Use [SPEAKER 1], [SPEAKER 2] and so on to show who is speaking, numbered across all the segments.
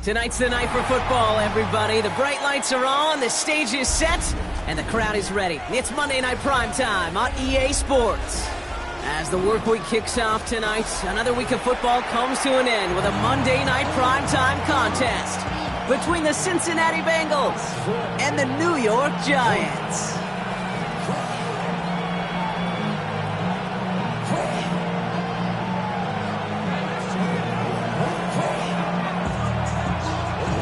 [SPEAKER 1] Tonight's the night for football, everybody. The bright lights are on, the stage is set, and the crowd is ready. It's Monday Night Primetime on EA Sports. As the work week kicks off tonight, another week of football comes to an end with a Monday Night Primetime contest between the Cincinnati Bengals and the New York Giants.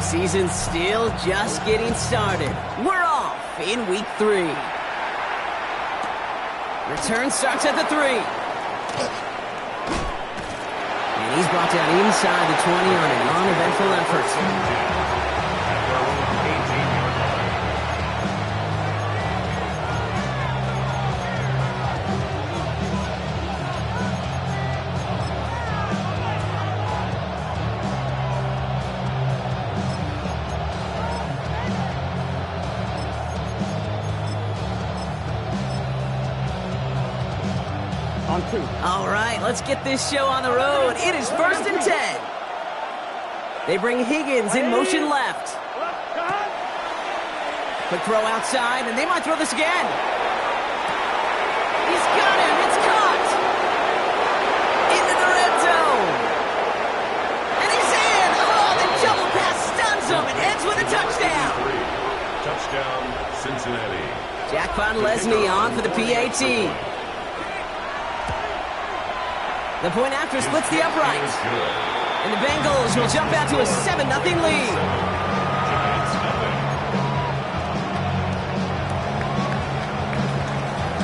[SPEAKER 1] Season's still just getting started. We're off in week 3. Return starts at the 3. And he's brought down inside the 20 on an uneventful effort. All right, let's get this show on the road. It is 1st and 10. They bring Higgins in motion left. Quick throw outside, and they might throw this again. He's got him. It's caught. Into the red zone. And he's in. Oh, the double pass stuns him. It ends with a touchdown.
[SPEAKER 2] Touchdown, Cincinnati.
[SPEAKER 1] Jack Von Leslie on for the PAT. The point after splits the uprights. And the Bengals will jump out to a 7-0 lead.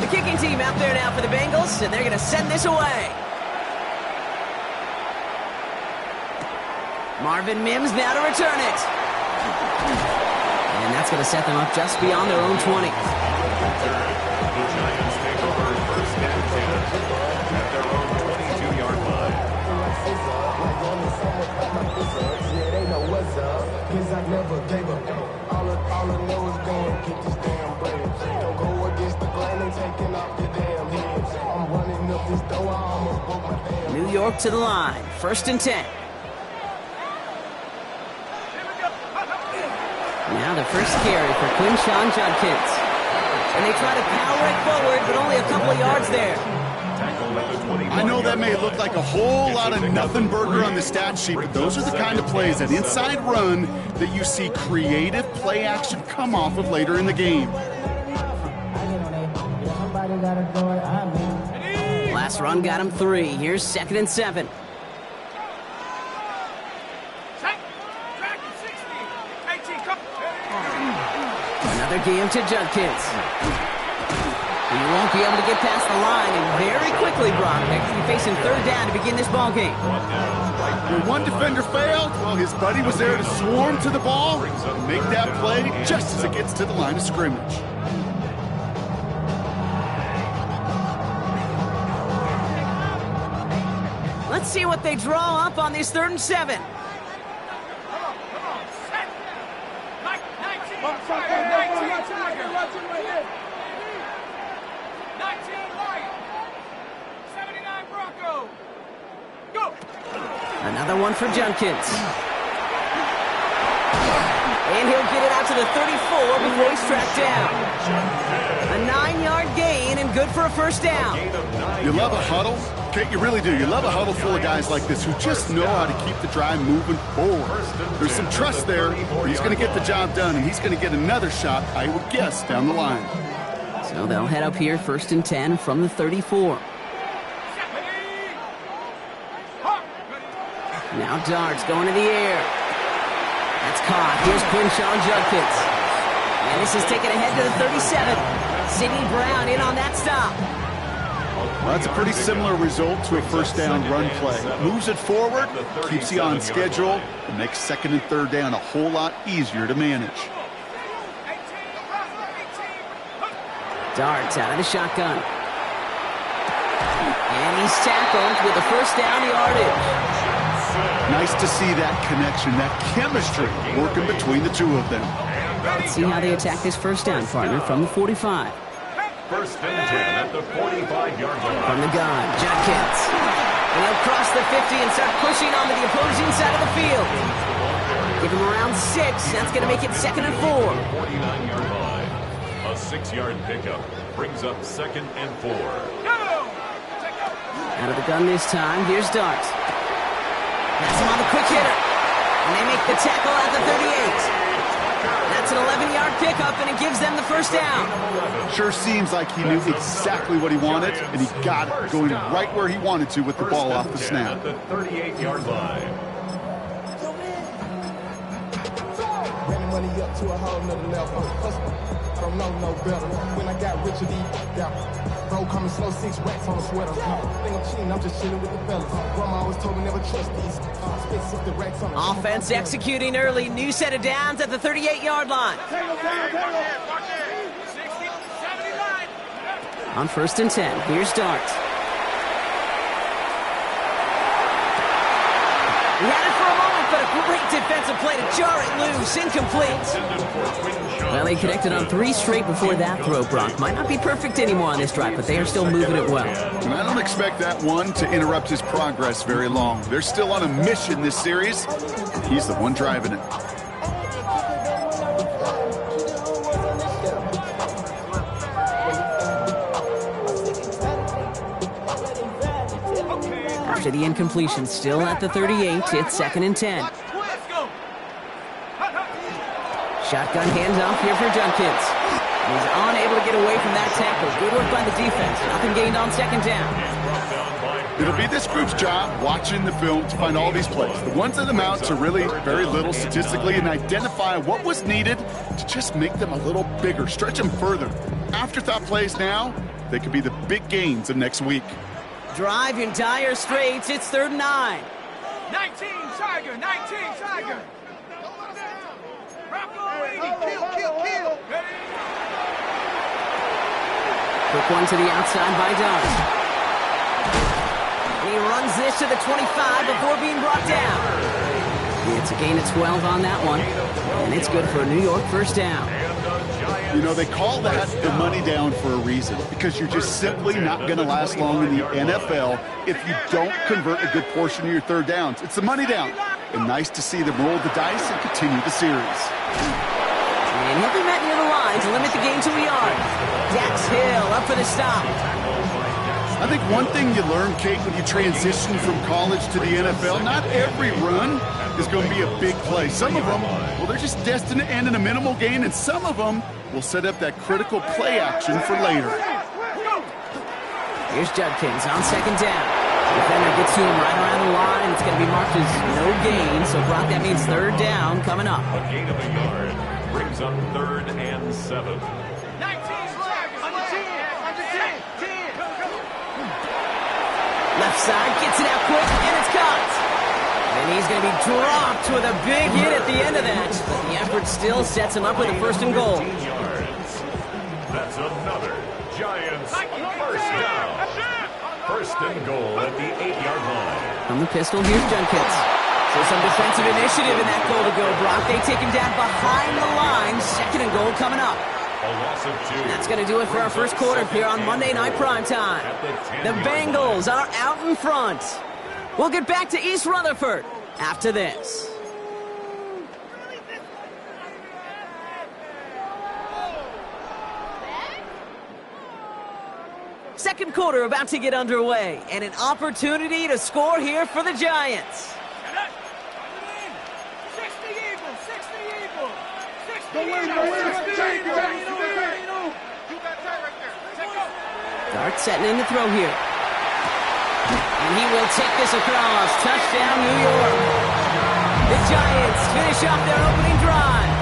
[SPEAKER 1] The kicking team out there now for the Bengals, and they're going to send this away. Marvin Mims now to return it. And that's going to set them up just beyond their own 20.
[SPEAKER 2] The Giants take over 1st and 10 at their own 22-yard line.
[SPEAKER 1] New York to the line. 1st and 10. Now the first carry for Quinshawn Judkins. And they try to power it forward, but only a couple of yards there.
[SPEAKER 3] I know that may look like a whole lot of nothing burger on the stat sheet, but those are the kind of plays, that inside run, that you see creative play action come off of later in the game.
[SPEAKER 1] Last run got him 3. Here's 2nd and 7. Another game to Judkins. He won't be able to get past the line, and very quickly, Brock, they're going to be facing 3rd down to begin this ball game.
[SPEAKER 3] When one defender failed, well, his buddy was there to swarm to the ball and make that play just as it gets to the line of scrimmage.
[SPEAKER 1] Let's see what they draw up on this 3rd and 7. Another one for Judkins. And he'll get it out to the 34 before he's tracked down. A 9-yard gain and good for a 1st down.
[SPEAKER 3] You love a huddle? Okay, you really do. You love a huddle full of guys like this who just know how to keep the drive moving forward. There's some trust there. He's going to get the job done, and he's going to get another shot, I would guess, down the line.
[SPEAKER 1] So they'll head up here 1st and 10 from the 34. Now Dart's going to the air. That's caught. Here's Quinshawn Judkins. And this is taken ahead to the 37. Sidney Brown in on that stop.
[SPEAKER 3] Well, that's a pretty similar result to a 1st down run play. Moves it forward, keeps you on schedule, and makes 2nd and 3rd down a whole lot easier to manage.
[SPEAKER 1] Dart's out of the shotgun. And he's tackled with a 1st down yardage.
[SPEAKER 3] Nice to see that connection, that chemistry working between the two of them.
[SPEAKER 1] Let's see how they attack this first down, partner, from the 45.
[SPEAKER 2] First and 10 at the 45-yard line.
[SPEAKER 1] From the gun, Judkins. And he'll cross the 50 and start pushing onto the opposing side of the field. Give him around 6. That's going to make it 2nd and 4.
[SPEAKER 2] 49-yard line. A 6-yard pickup brings up 2nd and 4.
[SPEAKER 1] Out of the gun this time. Here's Dart. That's him on the quick hitter. And they make the tackle at the 38. That's an 11-yard pickup, and it gives them the first down.
[SPEAKER 3] Sure seems like he knew exactly what he wanted, and he got it going right where he wanted to with the ball off the snap.
[SPEAKER 2] At the 38-yard line.
[SPEAKER 4] Money up to a whole nother level. I don't know no better. When I got rich, bro, coming slow, 6 racks on a sweater. Think I'm cheating, I'm just chilling with the fellas. Grandma always told me never trust these. Spent 60 racks on a
[SPEAKER 1] Offense executing early. New set of downs at the 38-yard line. On 1st and 10, here's Dart. He had it for a moment, but a great defensive play to jar it loose. Incomplete. Well, they connected on 3 straight before that throw, Brock. Might not be perfect anymore on this drive, but they are still moving it well.
[SPEAKER 3] And I don't expect that one to interrupt his progress very long. They're still on a mission this series, and he's the one driving it.
[SPEAKER 1] After the incompletion, still at the 38, it's 2nd and 10. Shotgun handoff here for Judkins. He's unable to get away from that tackle. Good work by the defense. Nothing gained on 2nd down.
[SPEAKER 3] It'll be this group's job watching the film to find all these plays. The ones that amount to really very little statistically and identify what was needed to just make them a little bigger, stretch them further. Afterthought plays now, they could be the big gains of next week.
[SPEAKER 1] Drive in dire straits. It's 3rd and 9.
[SPEAKER 5] 19 Tiger, 19 Tiger. Kill.
[SPEAKER 1] Quick one to the outside by Dart. And he runs this to the 25 before being brought down. It's a gain of 12 on that one. And it's good for a New York first down.
[SPEAKER 3] You know, they call that the money down for a reason, because you're just simply not going to last long in the NFL if you don't convert a good portion of your 3rd downs. It's the money down. And nice to see them roll the dice and continue the series.
[SPEAKER 1] And he'll be met near the line to limit the gain to a yard. Dax Hill up for the stop.
[SPEAKER 3] I think one thing you learn, Kate, when you transition from college to the NFL, not every run is going to be a big play. Some of them, well, they're just destined to end in a minimal gain, and some of them will set up that critical play action for later.
[SPEAKER 1] Here's Judkins on 2nd down. Defender gets to him right around the line. It's going to be marked as no gain, so Brock, that means 3rd down coming up.
[SPEAKER 2] A gain of a yard brings up 3rd and 7.
[SPEAKER 5] 19
[SPEAKER 1] Left side, gets it out quick, and it's caught. And he's going to be dropped with a big hit at the end of that. But the effort still sets him up with a 1st and goal.
[SPEAKER 2] 15 yards. That's another Giants first down. 1st and goal at the 8-yard line.
[SPEAKER 1] From the pistol, here's Judkins. So some defensive initiative in that goal to go, Brock. They take him down behind the line. 2nd and goal coming up.
[SPEAKER 2] A loss of 2.
[SPEAKER 1] That's going to do it for our first quarter here on Monday Night Primetime. The Bengals are out in front. We'll get back to East Rutherford after this. Second quarter about to get underway, and an opportunity to score here for the Giants.
[SPEAKER 5] 60 Eagles, 60 Eagles. 60
[SPEAKER 4] Go in,
[SPEAKER 5] Eagles.
[SPEAKER 4] go in.
[SPEAKER 5] 60 Eagles.
[SPEAKER 1] Dart setting in the throw here. And he will take this across. Touchdown, New York. The Giants finish off their opening drive.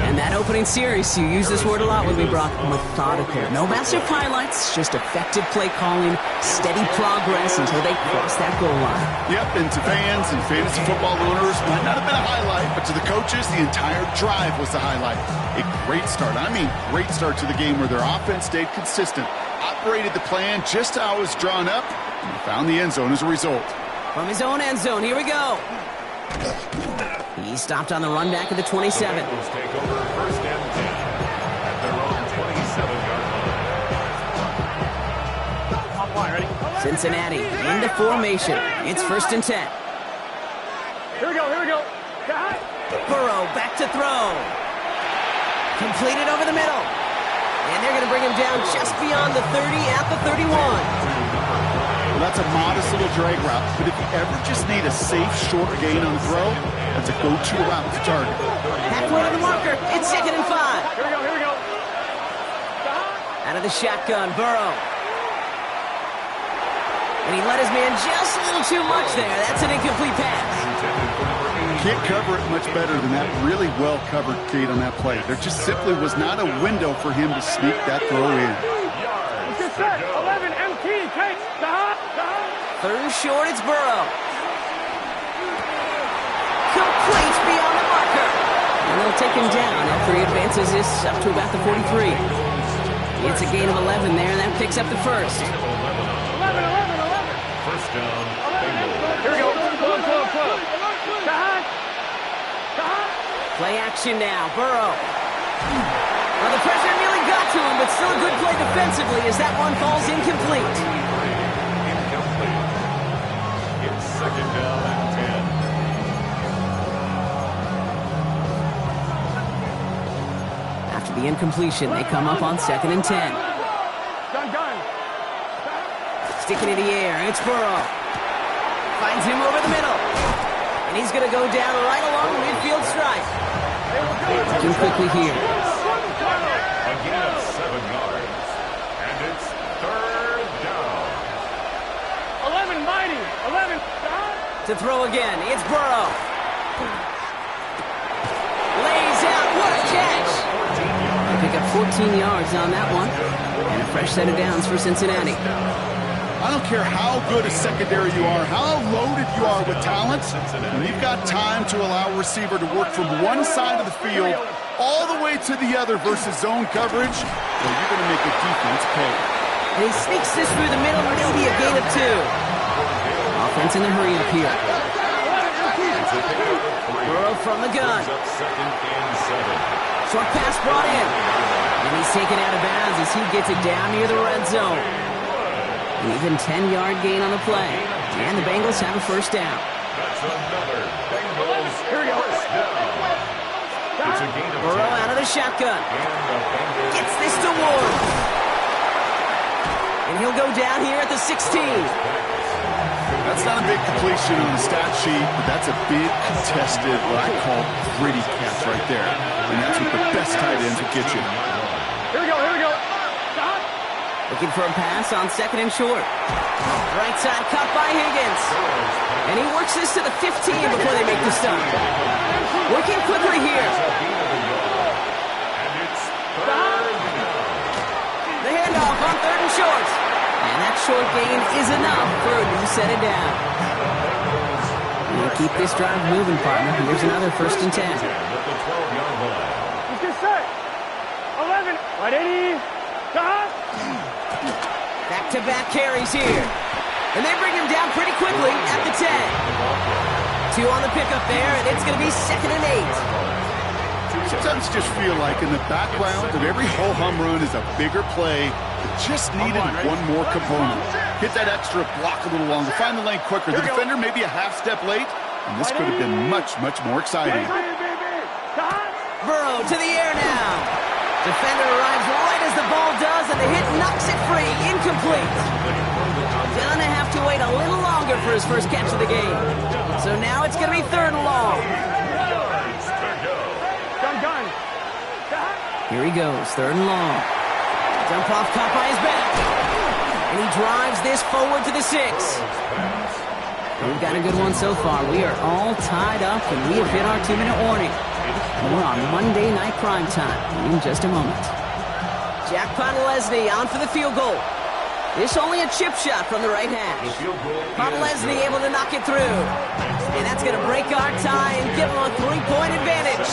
[SPEAKER 1] And that opening series, you use this word a lot with me, Brock. Methodical. No massive highlights, just effective play calling, steady progress until they cross that goal line.
[SPEAKER 3] Yep, and to fans and fantasy football owners, might not have been a highlight, but to the coaches, the entire drive was the highlight. A great start. I mean, great start to the game where their offense stayed consistent, operated the plan just how it was drawn up, and found the end zone as a result.
[SPEAKER 1] From his own end zone, here we go. He stopped on the run back at the 27.
[SPEAKER 2] Bengals take over first and 10 at their own 27-yard line.
[SPEAKER 1] Cincinnati into formation. It's first and 10.
[SPEAKER 5] Here we go.
[SPEAKER 1] Burrow back to throw. Completed over the middle. And they're going to bring him down just beyond the 30 at the 31.
[SPEAKER 3] Well, that's a modest little drag route, but if you ever just need a safe, short gain on the throw, that's a go-to route to target.
[SPEAKER 1] Halfway to the marker. It's 2nd and 5.
[SPEAKER 5] Here we go.
[SPEAKER 1] Out of the shotgun, Burrow. And he let his man just a little too much there. That's an incomplete pass.
[SPEAKER 3] Can't cover it much better than that really well-covered gate on that play. There just simply was not a window for him to sneak that throw in.
[SPEAKER 5] Good set. 11, MT, Kate.
[SPEAKER 1] Third and short, it's Burrow. Complete beyond the marker. And they'll take him down after he advances this up to about the 43. It's a gain of 11 there, and that picks up the first.
[SPEAKER 5] 11.
[SPEAKER 2] First down, Bengals.
[SPEAKER 5] Here we go. Close.
[SPEAKER 1] Play action now, Burrow. Well, the pressure nearly got to him, but still a good play defensively as that one falls incomplete.
[SPEAKER 2] It's second down and 10.
[SPEAKER 1] After the incompletion, they come up on 2nd and 10.
[SPEAKER 5] Gun.
[SPEAKER 1] Sticking in the air, it's Burrow. Finds him over the middle. And he's going to go down right along the midfield stripe. Looking quickly here.
[SPEAKER 2] A gain of 7 yards. And it's third down.
[SPEAKER 5] 11, mighty. 11.
[SPEAKER 1] To throw again, it's Burrow. Lays out, what a catch! They pick up 14 yards on that one. And a fresh set of downs for Cincinnati.
[SPEAKER 3] I don't care how good a secondary you are, how loaded you are with talent, when you've got time to allow a receiver to work from one side of the field all the way to the other versus zone coverage, well, you're going to make a defense pay.
[SPEAKER 1] And he sneaks this through the middle, maybe a gain of 2. Offense in a hurry up here. Burrow from the gun.
[SPEAKER 2] Second and 7.
[SPEAKER 1] Short pass brought in. And he's taken out of bounds as he gets it down near the red zone. An even 10-yard gain on the play. And the Bengals have a first down.
[SPEAKER 2] That's another Bengals first down. It's a gain of 10.
[SPEAKER 1] Burrow out of the shotgun. Gets this to Ward. And he'll go down here at the 16.
[SPEAKER 3] That's not a big completion on the stat sheet, but that's a big contested, what I call gritty catch right there. And that's what the best tight ends will get you.
[SPEAKER 5] Here we go.
[SPEAKER 1] Looking for a pass on 2nd and short. Right side cut by Higgins. And he works this to the 15 before they make the stop. Working quickly here. The handoff on 3rd and short. And that short gain is enough for a new set of downs. We'll keep this drive moving, partner. Here's another first and 10.
[SPEAKER 5] Let's get set. 11. Right, 80.
[SPEAKER 1] Back-to-back carries here. And they bring him down pretty quickly at the 10. 2 on the pickup there, and it's going to be 2nd and 8.
[SPEAKER 3] Sometimes just feel like in the background of every ho-hum run is a bigger play that just needed one more component. Hit that extra block a little longer, find the lane quicker. The defender maybe a half step late, and this could have been much, much more exciting.
[SPEAKER 1] Burrow to the air now. Defender arrives right as the ball does, and the hit knocks it free. Incomplete. Gonna have to wait a little longer for his first catch of the game. So now it's going to be 3rd and long.
[SPEAKER 5] Gun.
[SPEAKER 1] Here he goes, 3rd and long. Dump off caught by his back. And he drives this forward to the 6. We've got a good one so far. We are all tied up, and we have hit our 2-minute warning. More on Monday Night Primetime in just a moment. Jack Podolesny on for the field goal. This only a chip shot from the right hash. Podolesny able to knock it through. And that's going to break our tie and give him a 3-point advantage.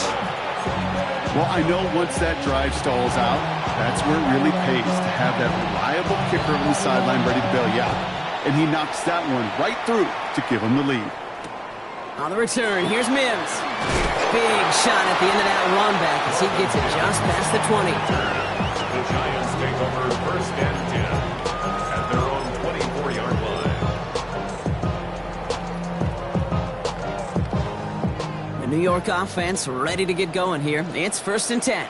[SPEAKER 3] Well, I know once that drive stalls out, that's where it really pays to have that reliable kicker on the sideline ready to bail you out. And he knocks that one right through to give him the lead.
[SPEAKER 1] On the return, here's Mims. Big shot at the end of that run back as he gets it just past the 20.
[SPEAKER 2] The Giants take over 1st and 10 at their own 24-yard line.
[SPEAKER 1] The New York offense ready to get going here. It's 1st and 10.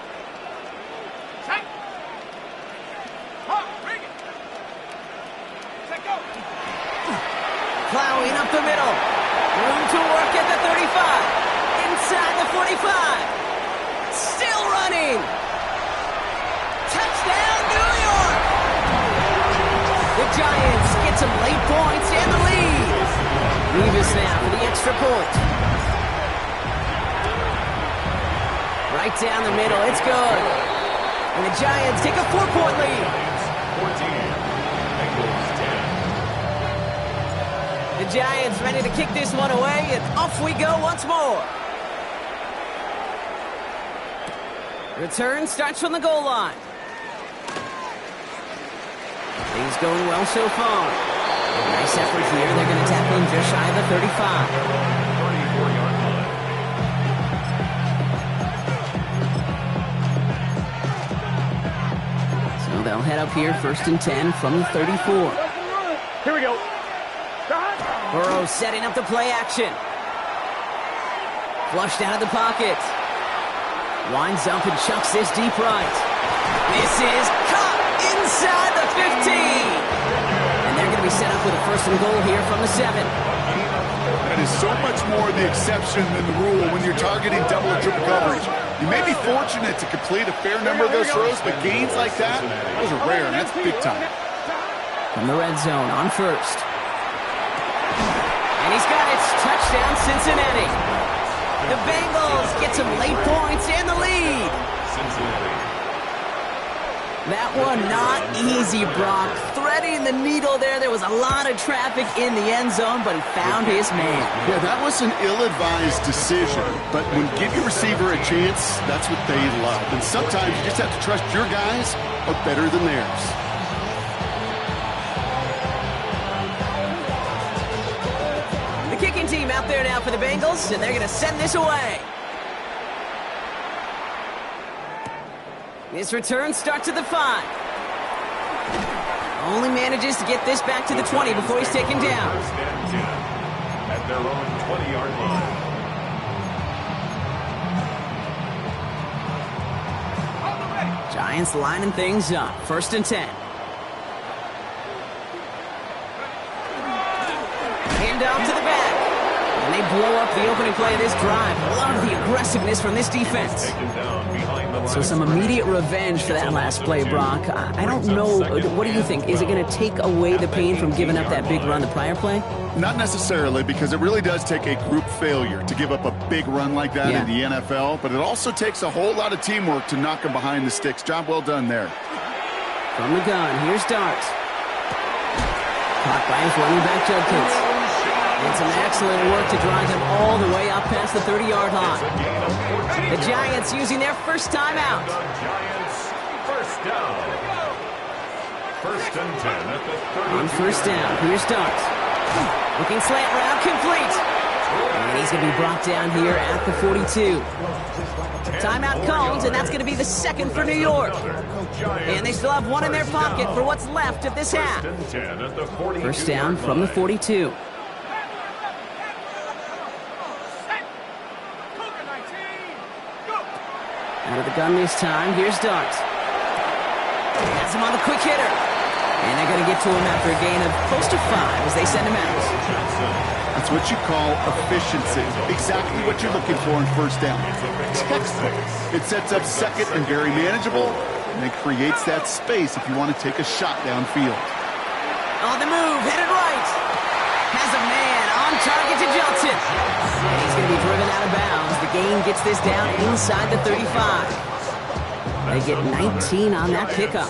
[SPEAKER 1] Plowing up the middle. Room to work at the 35. Inside the 45. Still running. Touchdown, New York! The Giants get some late points and the lead. Revis now for the extra point. Right down the middle, it's good. And the Giants take a 4-point lead.
[SPEAKER 2] 14, Bengals 10.
[SPEAKER 1] The Giants ready to kick this one away, and off we go once more. Return starts from the goal line. Things going well so far. Nice effort here. They're going to tackle him just shy of the 35.
[SPEAKER 2] 34-yard line.
[SPEAKER 1] So they'll head up here 1st and 10 from the 34.
[SPEAKER 5] Here we go.
[SPEAKER 1] Burrow setting up the play action. Flushed out of the pocket. Winds up and chucks this deep right. This is caught inside the 15. And they're going to be set up with a 1st and goal here from the 7.
[SPEAKER 3] That is so much more the exception than the rule when you're targeting double or triple coverage. You may be fortunate to complete a fair number of those throws, but gains like that, those are rare, and that's big time.
[SPEAKER 1] From the red zone on 1st. And he's got it. Touchdown, Cincinnati. The Bengals get some late points and the lead.
[SPEAKER 2] Cincinnati.
[SPEAKER 1] That one not easy, Brock. Threading the needle there. There was a lot of traffic in the end zone, but he found his man.
[SPEAKER 3] Yeah, that was an ill-advised decision, but when give your receiver a chance, that's what they love. And sometimes you just have to trust your guys are better than theirs.
[SPEAKER 1] The kicking team out there now for the Bengals, and they're going to send this away. This return starts at the 5. Only manages to get this back to the 20 before he's taken down.
[SPEAKER 2] 1st and 10 at their own 20-yard line.
[SPEAKER 1] Giants lining things up. 1st and 10. Hand off to the back. And they blow up the opening play of this drive. Love the aggressiveness from this defense.
[SPEAKER 2] Taken down behind the line.
[SPEAKER 1] So some immediate revenge for that last play, Brock. I don't know. What do you think? Is it going to take away the pain from giving up that big run the prior play?
[SPEAKER 3] Not necessarily, because it really does take a group failure to give up a big run like that in the NFL, but it also takes a whole lot of teamwork to knock them behind the sticks. Job well done there.
[SPEAKER 1] From the gun, here's Dart. Caught by his running back, Judkins. And some excellent work to drive him all the way up past the 30-yard line. The Giants using their first timeout.
[SPEAKER 2] The Giants first down. 1st and 10 at the 30.
[SPEAKER 1] On 1st down, here's Dart. Looking slant route, complete. And he's going to be brought down here at the 42. Timeout called, and that's going to be the 2nd for New York. And they still have one in their pocket for what's left of this half. 1st down from the 42. Out of the gun this time, here's Dart. Has him on the quick hitter. And they're going to get to him after a gain of close to 5 as they send him out.
[SPEAKER 3] That's what you call efficiency. Exactly what you're looking for in 1st down. Textbook. It sets up 2nd and very manageable, and it creates that space if you want to take a shot downfield.
[SPEAKER 1] On the move, headed right. Has a man on target to Johnson. And he's going to be driven out of bounds. The gain gets this down inside the 35. They get 19 on that pickup.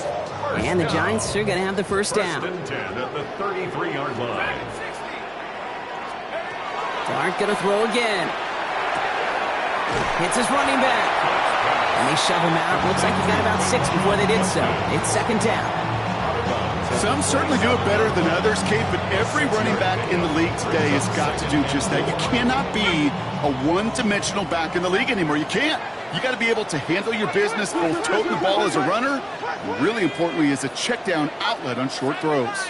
[SPEAKER 1] And the Giants are going to have the first down.
[SPEAKER 2] First and 10 at the 33-yard line.
[SPEAKER 1] Dart going to throw again. Hits his running back. And they shove him out. Looks like he got about 6 before they did so. It's second down.
[SPEAKER 3] Some certainly do it better than others, Kate, but every running back in the league today has got to do just that. You cannot be a one-dimensional back in the league anymore. You can't. You got to be able to handle your business, both tote the ball as a runner, and really importantly as a check-down outlet on short throws.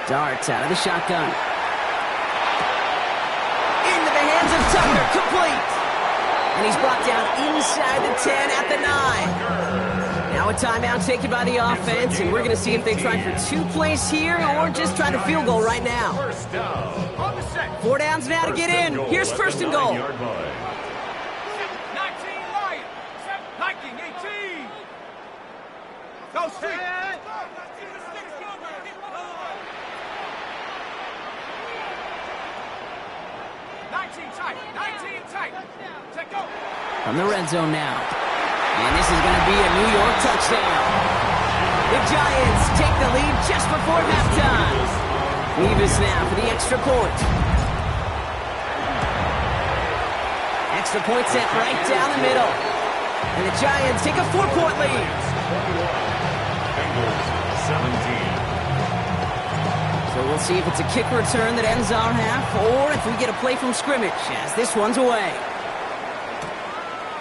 [SPEAKER 1] Darts out of the shotgun. Into the hands of Tucker, complete. And he's brought down inside the 10 at the 9. Now a timeout taken by the offense, and we're going to see if they try for 2 plays here or just try to field goal right now. 4 downs now to get in. Here's first and goal.
[SPEAKER 5] 19 tight.
[SPEAKER 1] From the red zone now. And this is going to be a New York touchdown. The Giants take the lead just before halftime. Nevis now for the extra point. Extra point set right down the middle. And the Giants take a 4-point lead.
[SPEAKER 2] Bengals 17.
[SPEAKER 1] So we'll see if it's a kick return that ends our half or if we get a play from scrimmage as this one's away.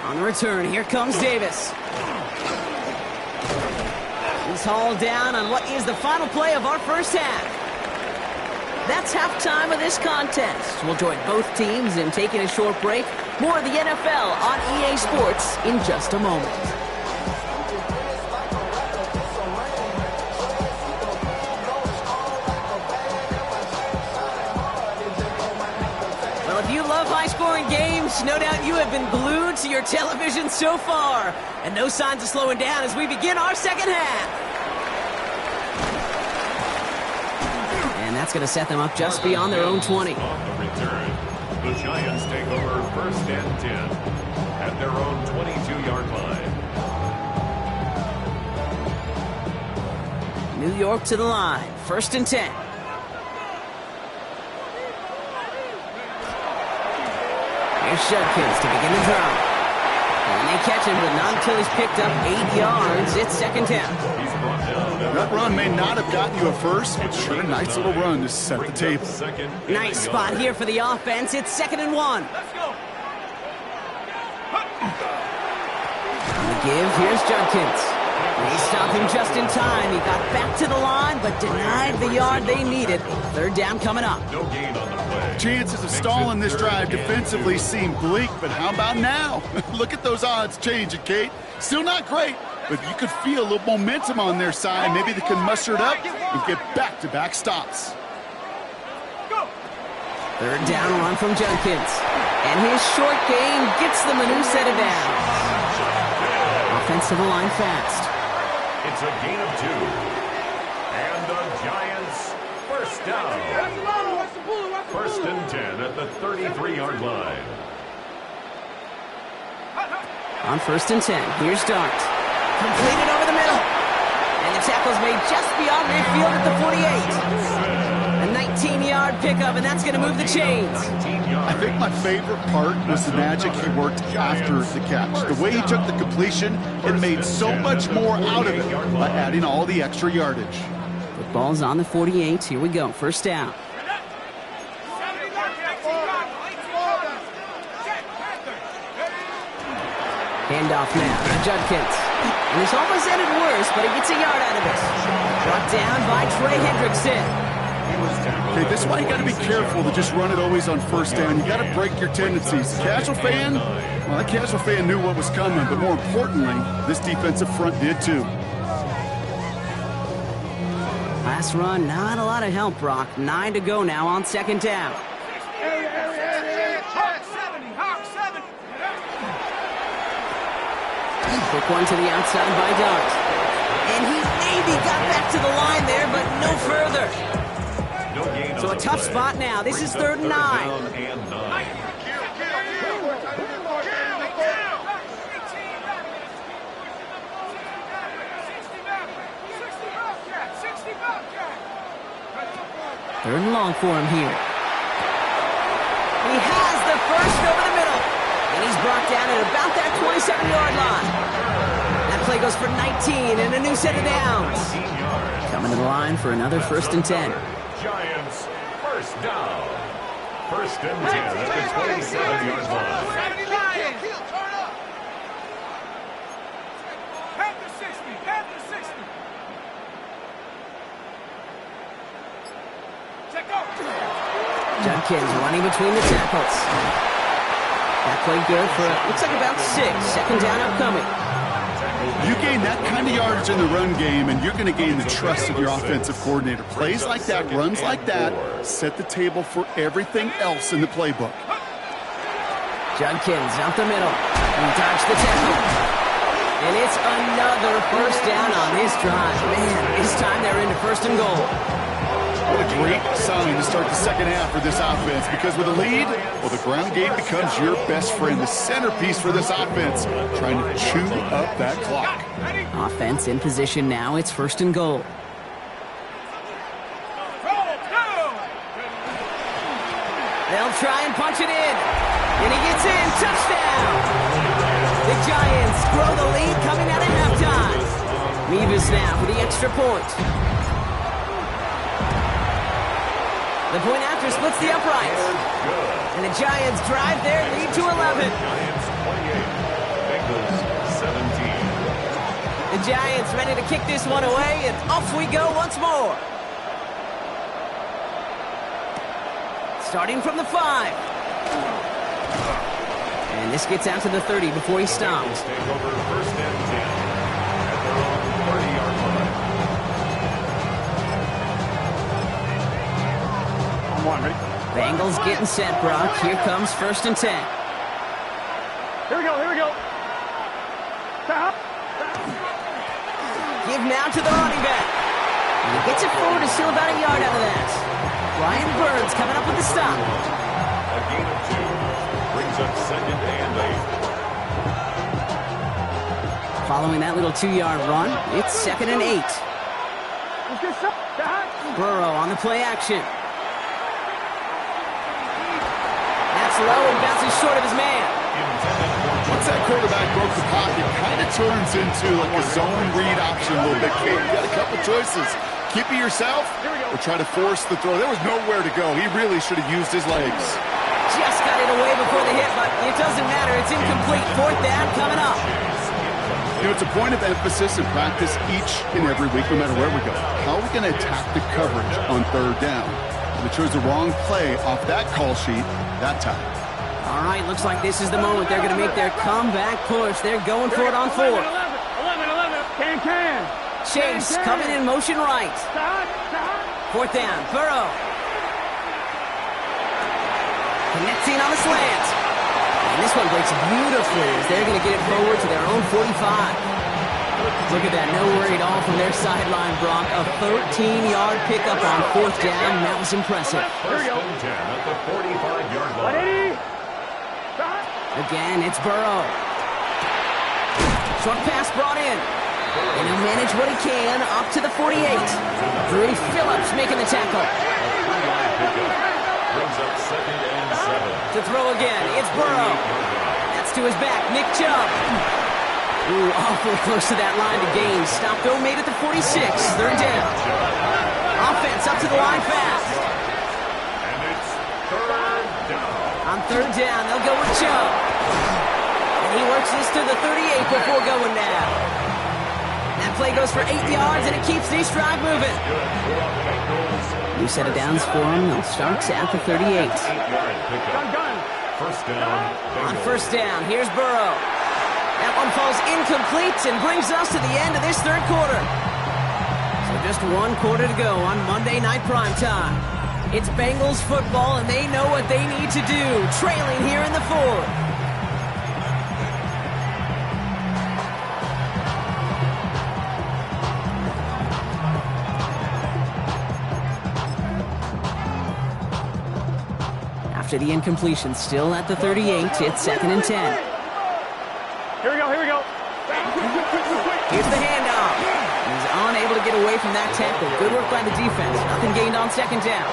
[SPEAKER 1] On the return, here comes Davis. He's hauled down on what is the final play of our first half. That's halftime of this contest. We'll join both teams in taking a short break. More of the NFL on EA Sports in just a moment. Well, if you love high-scoring games, no doubt you have been glued to your television so far. And no signs of slowing down as we begin our second half. And that's going to set them up just beyond their own 20.
[SPEAKER 2] On the return, the Giants take over first and 10 at their own 22-yard line.
[SPEAKER 1] New York to the line. First and 10. Here's Judkins to begin the drive. And they catch him, but not until he's picked up 8 yards. It's second down.
[SPEAKER 2] He's brought down.
[SPEAKER 3] That run may not have gotten you a first, but sure a nice little run to set the table.
[SPEAKER 1] Nice spot here for the offense. It's 2nd and 1. On the give, here's Judkins. They stopped him just in time. He got back to the line, but denied the yard they needed. Third down coming up.
[SPEAKER 2] No gain on the play.
[SPEAKER 3] Chances of stalling this drive defensively seem bleak, but how about now? Look at those odds changing, Kate. Still not great, but you could feel a little momentum on their side. Maybe they can muster it up and get back-to-back stops.
[SPEAKER 1] Third down run from Judkins. And his short gain gets them a new set of downs. Offensive line fast.
[SPEAKER 2] It's a gain of 2. And the Giants first down. First and 10 at the 33-yard line.
[SPEAKER 1] On first and 10, here's Dart. Completed over the middle. And the tackle's made just beyond midfield at the 48. A 19-yard pickup, and that's going to move the chains.
[SPEAKER 3] I think my favorite part was the magic he worked after the catch. The way he took the completion and made so much more out of it by adding all the extra yardage.
[SPEAKER 1] The ball's on the 48. Here we go. First down. Handoff now to Judkins. And this almost ended worse, but he gets a yard out of it. Brought down by Trey Hendrickson.
[SPEAKER 3] Okay, this is why you got to be careful to just run it always on first down. You got to break your tendencies. The casual fan, well, that casual fan knew what was coming, but more importantly, this defensive front did too.
[SPEAKER 1] Last run, not a lot of help, Brock. 9 to go now on second down. Quick one to the outside by Dart. And he maybe got back to the line there, but no further.
[SPEAKER 2] No gain
[SPEAKER 1] So a tough spot now. This is 3rd and 9. Third and long for him here. He has the first over the middle. And he's brought down at about that 27-yard line. That play goes for 19 and a new set of downs. Coming to the line for another 1st and 10.
[SPEAKER 2] Giants first down. 1st and 10 at the 27-yard line.
[SPEAKER 5] Head to 60. Head to 60. Check out.
[SPEAKER 1] Judkins running between the tackles. That play good for, looks like about 6. 2nd down upcoming.
[SPEAKER 3] You gain that kind of yardage in the run game, and you're going to gain the trust of your offensive coordinator. Plays like that, runs like that, set the table for everything else in the playbook.
[SPEAKER 1] Judkins out the middle. And dodged the tackle. And it's another 1st down on this drive. Man, this time they're into 1st and goal.
[SPEAKER 3] What a great sign to start the 2nd half for this offense, because with a lead, well, the ground game becomes your best friend, the centerpiece for this offense, trying to chew up that clock.
[SPEAKER 1] Offense in position now. It's 1st and goal. They'll try and punch it in. And he gets in. Touchdown! The Giants grow the lead coming out of halftime. Mevis now for the extra point. The point after splits the uprights. And the Giants drive their lead to 11.
[SPEAKER 2] Giants 28, Bengals 17.
[SPEAKER 1] The Giants ready to kick this one away, and off we go once more. Starting from the 5. And this gets out to the 30 before he stops.
[SPEAKER 2] Take over 1st and 10 at their own 30-yard line.
[SPEAKER 1] Bengals getting set, Brock. Here comes 1st and 10.
[SPEAKER 5] Here we go. Here we go. Stop.
[SPEAKER 1] Give now to the running back. And he gets it forward to steal about a yard out of that. Ryan Burns coming up with the stop.
[SPEAKER 2] A gain of 2 brings up 2nd and 8.
[SPEAKER 1] Following that little 2-yard run, it's 2nd and 8. Burrow on the play action. That's low and bounces short of his man.
[SPEAKER 3] Once that quarterback broke the pocket, kind of turns into like a zone read option a little bit. Kate, you got a couple choices. Keep it yourself or try to force the throw. There was nowhere to go. He really should have used his legs.
[SPEAKER 1] Just got it away before the hit, but it doesn't matter. It's incomplete. 4th down coming up.
[SPEAKER 3] You know, it's a point of emphasis in practice each and every week, no matter where we go. How are we going to attack the coverage on 3rd down? They chose the wrong play off that call sheet that time.
[SPEAKER 1] All right, looks like this is the moment they're going to make their comeback push. They're going for it on 4th.
[SPEAKER 5] 11. Can.
[SPEAKER 1] Chase coming in motion right.
[SPEAKER 5] Stop.
[SPEAKER 1] 4th down, Burrow. Connecting on the slant. And this one breaks beautifully as they're going to get it forward to their own 45. Look at that, no worry at all from their sideline, Brock. A 13-yard pickup on 4th down, and that was impressive.
[SPEAKER 2] 1st and 10 at the 45-yard line.
[SPEAKER 1] Again, it's Burrow. Short pass brought in. And he'll manage what he can up to the 48. Drew Phillips making the tackle.
[SPEAKER 2] Brings up 2nd and 7.
[SPEAKER 1] To throw again, it's Burrow. That's to his back, Nick Chubb. Ooh, awfully close to that line to gain. Stop though made at the 46. 3rd down. Offense up to the line fast.
[SPEAKER 2] And it's 3rd down.
[SPEAKER 1] On 3rd down, they'll go with Chubb. And he works this to the 38 before going down. That play goes for 8 yards, and it keeps this drive moving. New set of downs for him. They'll start at the 38.
[SPEAKER 2] 8-yard pickup. 1st down.
[SPEAKER 1] On 1st down, here's Burrow. That one falls incomplete and brings us to the end of this 3rd quarter. So just 1 quarter to go on Monday Night Primetime. It's Bengals football, and they know what they need to do, trailing here in the 4th. After the incompletion, still at the 38, it's 2nd and 10.
[SPEAKER 5] Here we go, here we go.
[SPEAKER 1] Here's the handoff. He's unable to get away from that tackle. Good work by the defense. Nothing gained on 2nd down.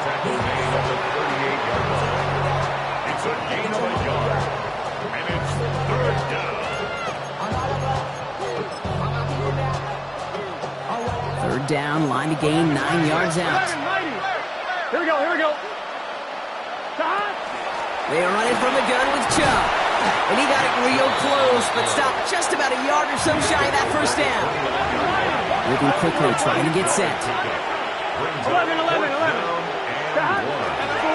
[SPEAKER 2] It's a gain of a yard. And it's 3rd down.
[SPEAKER 1] 3rd down, line to gain 9 yards out.
[SPEAKER 5] Here we go, here we go.
[SPEAKER 1] They are running from the gun with Chubb. And he got it real close, but stopped just about a yard or so shy of that 1st down. Moving quickly, trying to get set.
[SPEAKER 5] 11.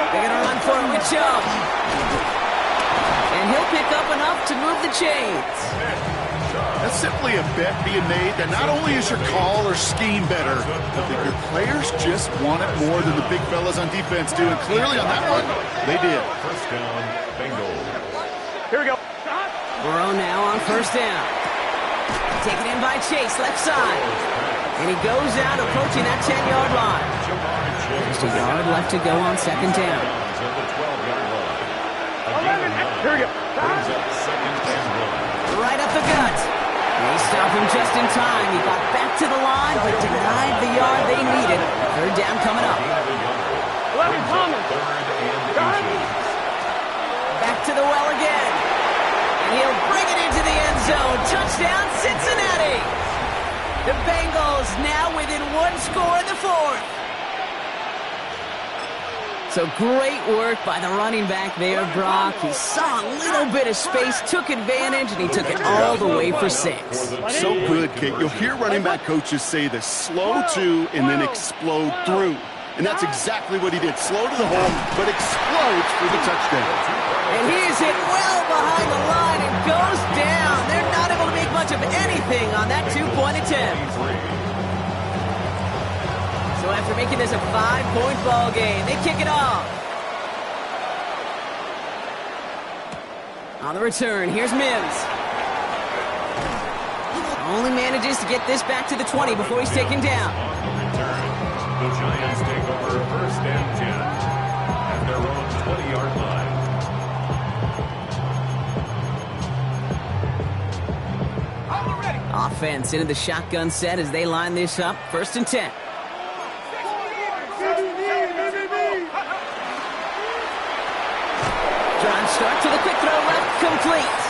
[SPEAKER 1] They're going to run for it with Chubb. And he'll pick up enough to move the chains.
[SPEAKER 3] That's simply a bet being made that not only is your call or scheme better, but that your players just want it more than the big fellas on defense do. And clearly on that one, they did.
[SPEAKER 2] 1st down, Bengals.
[SPEAKER 5] Here we go.
[SPEAKER 1] Burrow now on 1st down. Taken in by Chase, left side. And he goes out approaching that 10-yard line. Just a yard left to go on 2nd down.
[SPEAKER 5] Here we go.
[SPEAKER 1] Right up the gut. They stop him just in time. He got back to the line, but denied the yard they needed. 3rd down coming up.
[SPEAKER 5] 11 Thomas.
[SPEAKER 1] Back to the well again. And he'll bring it into the end zone. Touchdown, Cincinnati. The Bengals now within 1 score in the 4th. So great work by the running back there, Brock. He saw a little bit of space, took advantage, and he took it all the way for 6.
[SPEAKER 3] So good, Kate. You'll hear running back coaches say this: slow to and then explode through. And that's exactly what he did. Slow to the hole, but explodes for the touchdown.
[SPEAKER 1] And he is hit well behind the line and goes down. They're not able to make much of anything on that 2-point attempt. So after making this a 5-point ball game, they kick it off. On the return, here's Mims. Only manages to get this back to the 20 before he's taken down.
[SPEAKER 2] The Giants take over 1st and 10 at their own 20-yard line.
[SPEAKER 1] Offense into the shotgun set as they line this up. 1st and 10. John start to the quick throw left, complete.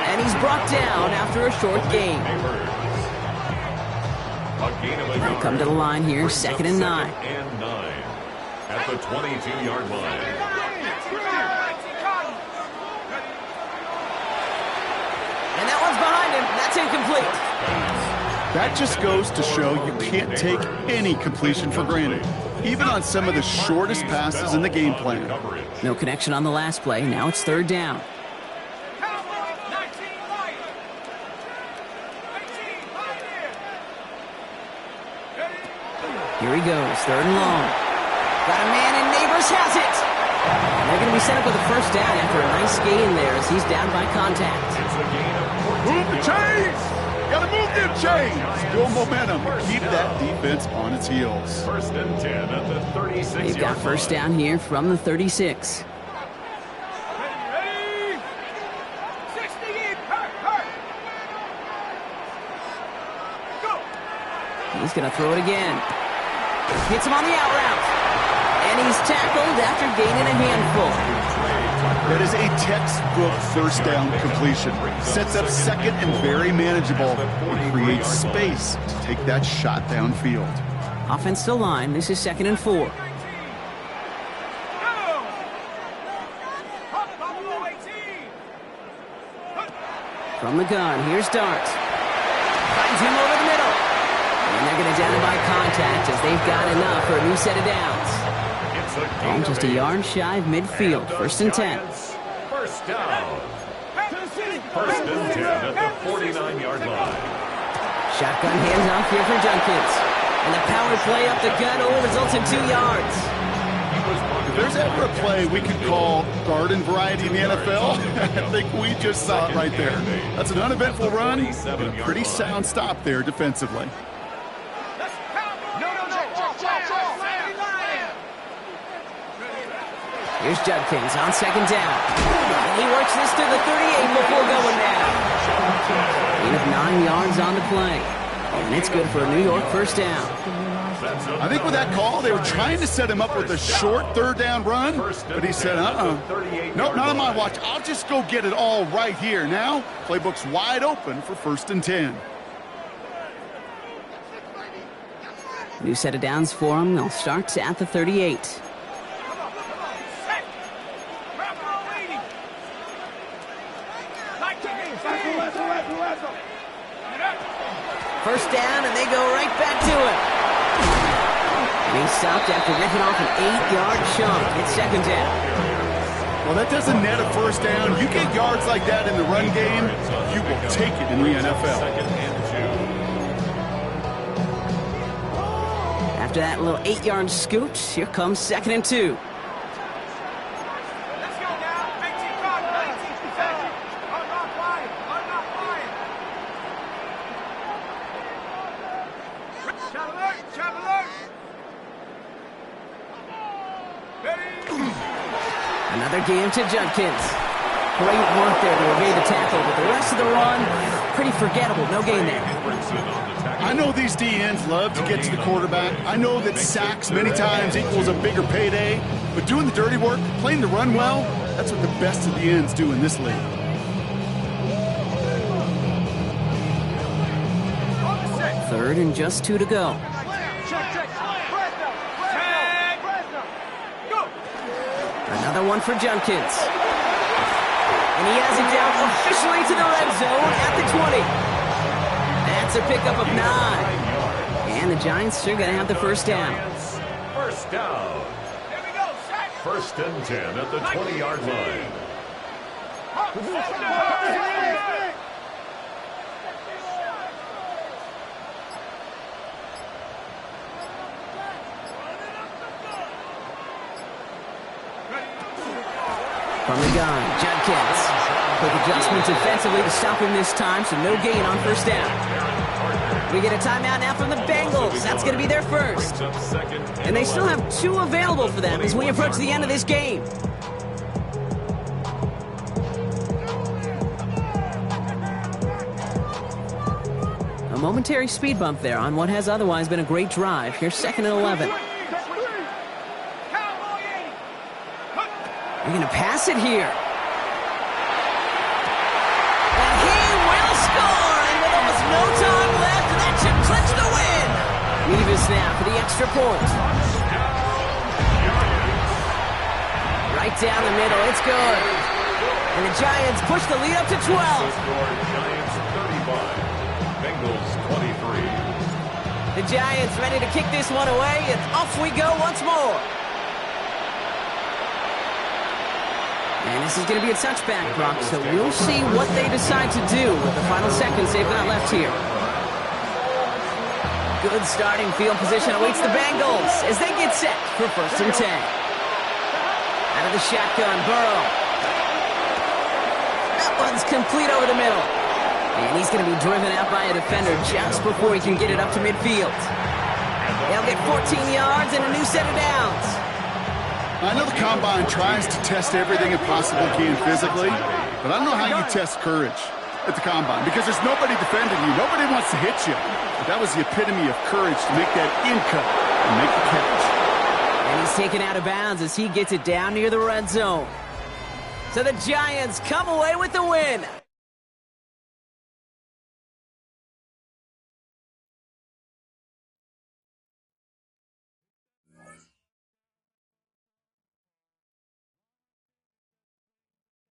[SPEAKER 1] And he's brought down after a short gain. They come to the line here, 2nd and 9.
[SPEAKER 2] And 9 at the 22-yard line.
[SPEAKER 1] And that one's behind him. That's incomplete.
[SPEAKER 3] That just goes to show you can't take any completion for granted, even on some of the shortest passes in the game plan.
[SPEAKER 1] No connection on the last play. Now it's 3rd down. Here he goes, 3rd and long. Got a man, and Neighbors has it. And they're going to be set up with a 1st down after a nice gain there as he's down by contact.
[SPEAKER 3] Move the chains! Gotta move them chains! Build momentum. Keep that defense on its heels.
[SPEAKER 2] 1st and 10 at the 36-yard
[SPEAKER 1] They've got 1st down here from the 36. He's going to throw it again. Hits him on the out route. And he's tackled after gaining a handful.
[SPEAKER 3] That is a textbook 1st down completion. Sets up 2nd and very manageable. And creates space to take that shot downfield.
[SPEAKER 1] Offense to line. This is 2nd and 4. From the gun, here's Dart. Finds him over the middle. And they're going to down him by contact as they've got enough for a new set of downs. And just a yard shy of midfield. 1st and 10.
[SPEAKER 2] 1st down. 1st and 10 at the 49-yard line.
[SPEAKER 1] Shotgun handoff here for Junkins. And the power play up the gut only results in 2 yards.
[SPEAKER 3] If there's ever a play we could call garden variety in the NFL, I think we just saw it right there. That's an uneventful run and a pretty sound stop there defensively.
[SPEAKER 1] Here's Judkins on second down. And he works this to the 38 before going down. Gain of 9 yards on the play. And it's good for a New York first down.
[SPEAKER 3] I think with that call, they were trying to set him up with a short third down run, but he said, nope, not on my watch. I'll just go get it all right here. Now, playbook's wide open for 1st and 10.
[SPEAKER 1] New set of downs for them. They'll start at the 38. First down, and they go right back to it. And he stopped after ripping off an 8-yard chunk. It's second down.
[SPEAKER 3] Well, that doesn't net a first down. You get yards like that in the run game, you will take it in the NFL.
[SPEAKER 1] After that little 8-yard scoot, here comes 2nd and 2. Another game to Judkins. Great work there to evade the tackle, but the rest of the run, pretty forgettable. No gain there.
[SPEAKER 3] I know these DNs love to get to the quarterback. I know that sacks many times equals a bigger payday, but doing the dirty work, playing the run well, that's what the best of the ends do in this league.
[SPEAKER 1] Third and just 2 to go. Another one for Judkins. And he has it down officially to the red zone at the 20. That's a pickup of 9. And the Giants are going to have the first down.
[SPEAKER 2] First down. 1st and 10 at the 20-yard line.
[SPEAKER 1] From the gun, Judkins. Quick adjustment defensively to stop him this time, so no gain on first down. We get a timeout now from the Bengals. That's going to be their first. And they still have 2 available for them as we approach the end of this game. A momentary speed bump there on what has otherwise been a great drive. Here's 2nd and 11. They're going to pass it here. And he will score! And with almost no time left, that should clinch the win! Levis now for the extra point. Right down the middle, it's good. And the Giants push the lead up to 12.
[SPEAKER 2] Giants 35, Bengals 23.
[SPEAKER 1] The Giants ready to kick this one away, and off we go once more. And this is going to be a touchback, Brock, so we'll see what they decide to do with the final seconds they've got left here. Good starting field position awaits the Bengals as they get set for 1st and 10. Out of the shotgun, Burrow. That one's complete over the middle. And he's going to be driven out by a defender just before he can get it up to midfield. They'll get 14 yards and a new set of downs.
[SPEAKER 3] I know the Combine tries to test everything it possibly can physically, but I don't know how you test courage at the Combine because there's nobody defending you. Nobody wants to hit you. But that was the epitome of courage to make that in-cut and make the catch.
[SPEAKER 1] And he's taken out of bounds as he gets it down near the red zone. So the Giants come away with the win.